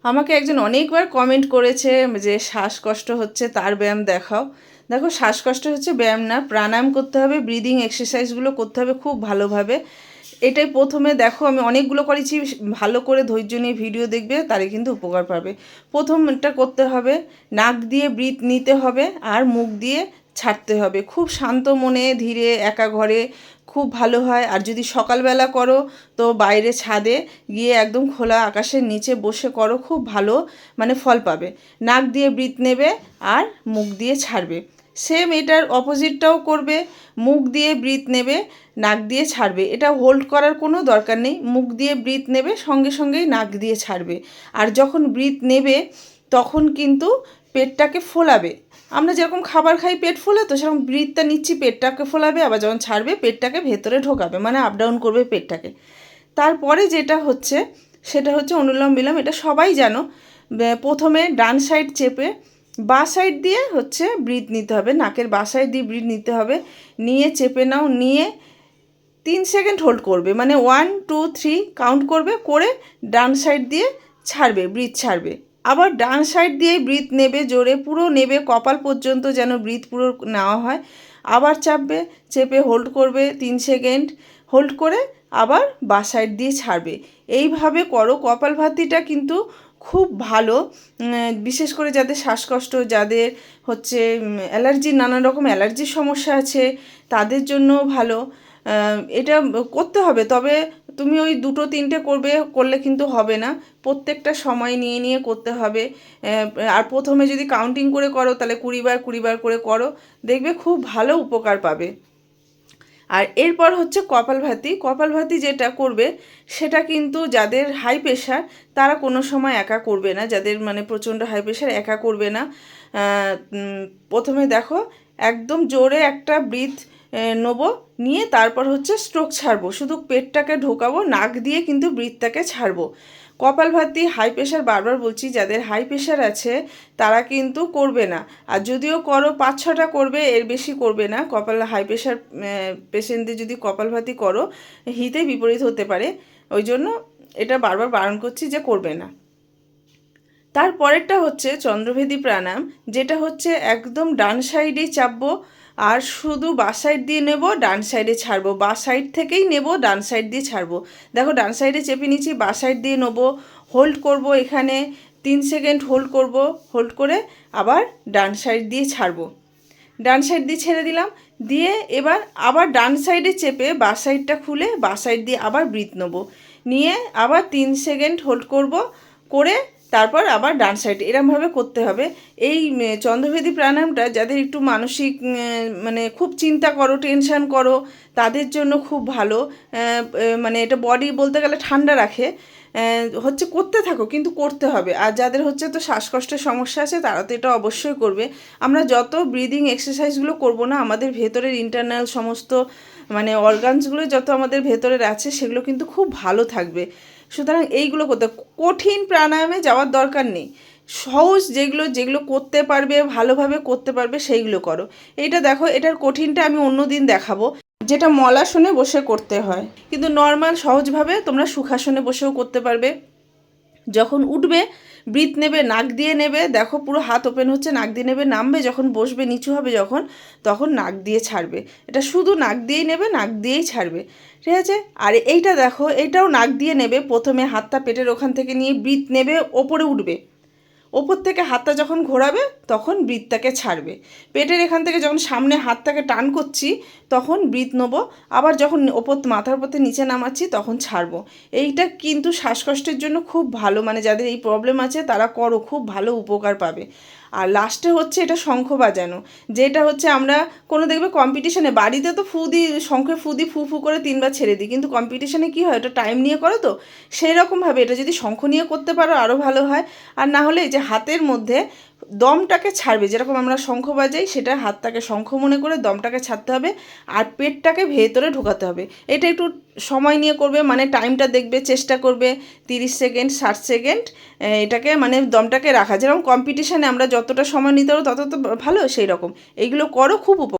আমাকে একজন অনেকবার কমেন্ট করেছে যে শ্বাসকষ্ট হচ্ছে তার ব্যায়াম দেখাও। দেখো, শ্বাসকষ্ট হচ্ছে ব্যায়াম না, প্রাণায়াম করতে হবে, ব্রিদিং এক্সারসাইজগুলো করতে হবে খুব ভালোভাবে। এটাই প্রথমে দেখো আমি অনেকগুলো করেছি, ভালো করে ধৈর্য নিয়ে ভিডিও দেখবে, তারে কিন্তু উপকার পাবে। প্রথমটা করতে হবে, নাক দিয়ে ব্রিথ নিতে হবে আর মুখ দিয়ে ছাড়তে হবে। খুব শান্ত মনে ধীরে একা ঘরে খুব ভালো হয়। আর যদি সকালবেলা করো তো বাইরে ছাদে গিয়ে একদম খোলা আকাশের নিচে বসে করো, খুব ভালো মানে ফল পাবে। নাক দিয়ে ব্রিথ নেবে আর মুখ দিয়ে ছাড়বে। সেম এটার অপোজিটটাও করবে, মুখ দিয়ে ব্রিথ নেবে, নাক দিয়ে ছাড়বে। এটা হোল্ড করার কোনো দরকার নেই, মুখ দিয়ে ব্রিথ নেবে, সঙ্গে সঙ্গেই নাক দিয়ে ছাড়বে। আর যখন ব্রিথ নেবে তখন কিন্তু পেটটাকে ফোলাবে। আমরা যেরকম খাবার খাই পেট ফোলে, তো সেরকম ব্রিথটা নিচ্ছি পেটটাকে ফোলাবে, আবার যখন ছাড়বে পেটটাকে ভেতরে ঢোকাবে, মানে আপ ডাউন করবে পেটটাকে। তারপরে যেটা হচ্ছে সেটা হচ্ছে অনুলোম বিলোম। এটা সবাই জানো। প্রথমে ডান সাইড চেপে বাঁ সাইড দিয়ে হচ্ছে ব্রিথ নিতে হবে, নাকের বাঁ সাইড দিয়ে ব্রিথ নিতে হবে। নিয়ে চেপে নাও, নিয়ে 3 সেকেন্ড হোল্ড করবে, মানে 1 2 3 কাউন্ট করবে, করে ডান সাইড দিয়ে ছাড়বে, ব্রিথ ছাড়বে। আবার ডান সাইড দিয়ে ব্রিথ নেবে, জোরে পুরো নেবে, কপাল পর্যন্ত যেন ব্রিথ পুরো নেওয়া হয়। আবার চাপবে, চেপে হোল্ড করবে 3 সেকেন্ড, হোল্ড করে আবার বাঁ সাইড দিয়ে ছাড়বে। এইভাবে করো। কপালভাতিটা কিন্তু খুব ভালো, বিশেষ করে যাদের শ্বাসকষ্ট, যাদের হচ্ছে অ্যালার্জি, নানান রকম অ্যালার্জির সমস্যা আছে, তাদের জন্যও ভালো। এটা করতে হবে, তবে তুমি ওই 2 3টে করলে কিন্তু হবে না, প্রত্যেকটা সময় নিয়ে নিয়ে করতে হবে। আর প্রথমে যদি কাউন্টিং করে করো তাহলে 20 বার করে করো, দেখবে খুব ভালো উপকার পাবে। আর এরপর হচ্ছে কপালভাতি। কপালভাতি যেটা করবে সেটা কিন্তু যাদের হাই প্রেশার তারা কোনো সময় একা করবে না, যাদের মানে প্রচণ্ড হাই প্রেশার একা করবে না। প্রথমে দেখো একদম জোরে একটা ব্রিথ নেবো, নিয়ে তারপর হচ্ছে স্ট্রোক ছাড়বো, শুধু পেটটাকে ঢোকাবো, নাক দিয়ে কিন্তু ব্রিথটাকে ছাড়বো। কপালভাতি হাই প্রেশার, বারবার বলছি, যাদের হাই প্রেশার আছে তারা কিন্তু করবে না। আর যদিও করো 5-6টা করবে, এর বেশি করবে না। হাই প্রেশার পেশেন্টদের যদি কপালভাতি করো হিতে বিপরীত হতে পারে, ওই জন্য এটা বারবার বারণ করছি যে করবে না। তারপরেরটা হচ্ছে চন্দ্রভেদী প্রাণায়াম, যেটা হচ্ছে একদম ডান সাইডেই চাপবো আর শুধু বাঁ সাইড দিয়ে নেব, ডান সাইডে ছাড়বো, বাঁ সাইড থেকেই নেব, ডান সাইড দিয়ে ছাড়বো। দেখো ডান সাইডে চেপে নিচ্ছি, বাঁ সাইড দিয়ে নেবো, হোল্ড করব, এখানে 3 সেকেন্ড হোল্ড করব, হোল্ড করে আবার ডান সাইড দিয়ে ছাড়বো। ডান সাইড দিয়ে ছেড়ে দিলাম, দিয়ে এবার আবার ডান সাইডে চেপে বাঁ সাইডটা খুলে বাঁ সাইড দিয়ে আবার ব্রিথ নেবো, নিয়ে আবার 3 সেকেন্ড হোল্ড করব, করে তারপর আবার ডান সাইড, এরমভাবে করতে হবে। এই চন্দ্রভেদী প্রাণায়ামটা যাদের একটু মানসিক মানে খুব চিন্তা করো, টেনশান করো, তাদের জন্য খুব ভালো। মানে এটা বডি বলতে গেলে ঠান্ডা রাখে। হচ্ছে করতে থাকো, কিন্তু করতে হবে। আর যাদের হচ্ছে তো শ্বাসকষ্টের সমস্যা আছে তারা তো এটা অবশ্যই করবে। আমরা যত ব্রিদিং এক্সারসাইজগুলো করব না, আমাদের ভেতরের ইন্টারনাল সমস্ত মানে অর্গানসগুলো যত আমাদের ভেতরের আছে সেগুলো কিন্তু খুব ভালো থাকবে। সুতরাং এইগুলো করতে, কঠিন প্রাণায়ামে যাওয়ার দরকার নেই। সহজ যেগুলো যেগুলো করতে পারবে, ভালোভাবে করতে পারবে, সেইগুলো করো। এইটা দেখো, এটার কঠিনটা আমি অন্য দিন দেখাবো, যেটা মলাসনে বসে করতে হয়, কিন্তু নর্মাল সহজভাবে তোমরা সুখাসনে বসেও করতে পারবে। যখন উঠবে ব্রিথ নেবে, নাক দিয়ে নেবে, দেখো পুরো হাত ওপেন হচ্ছে, নাক দিয়ে নেবে, নামবে যখন, বসবে নিচু হবে যখন, তখন নাক দিয়ে ছাড়বে। এটা শুধু নাক দিয়েই নেবে, নাক দিয়েই ছাড়বে, ঠিক আছে? আর এইটা দেখো, এইটাও নাক দিয়ে নেবে, প্রথমে হাতটা পেটের ওখান থেকে নিয়ে ব্রিথ নেবে, ওপরে উঠবে, ওপর থেকে হাতটা যখন ঘোরাবে তখন ব্রিথটাকে ছাড়বে। পেটের এখান থেকে যখন সামনে হাতটাকে টান করছি তখন ব্রিথ নেবো, আবার যখন ওপর মাথার উপর নিচে নামাচ্ছি তখন ছাড়বো। এইটা কিন্তু শ্বাসকষ্টের জন্য খুব ভালো, মানে যাদের এই প্রবলেম আছে তারা করো, খুব ভালো উপকার পাবে। আর লাস্টে হচ্ছে এটা শঙ্খ বাজানো, যেটা হচ্ছে আমরা কোনো দেখবে কম্পিটিশানে, বাড়িতে তো শঙ্খে ফু দিই, ফু ফু করে 3বার ছেড়ে দিই, কিন্তু কম্পিটিশানে কী হয়, ওটা টাইম নিয়ে করো, তো সেই রকমভাবে এটা যদি শঙ্খ নিয়ে করতে পারো আরও ভালো হয়। আর না হলে এই যে হাতের মধ্যে দমটাকে ছাড়বে, যেরকম আমরা শঙ্খ বাজাই সেটা হাতটাকে শঙ্খ মনে করে দমটাকে ছাড়তে হবে, আর পেটটাকে ভেতরে ঢোকাতে হবে। এটা একটু সময় নিয়ে করবে, মানে টাইমটা দেখবে, চেষ্টা করবে 30 সেকেন্ড 60 সেকেন্ড এটাকে মানে দমটাকে রাখা, যেরকম কম্পিটিশানে আমরা যতটা সময় নিতে পারবো তত তো ভালো, সেই রকম এইগুলো করো, খুব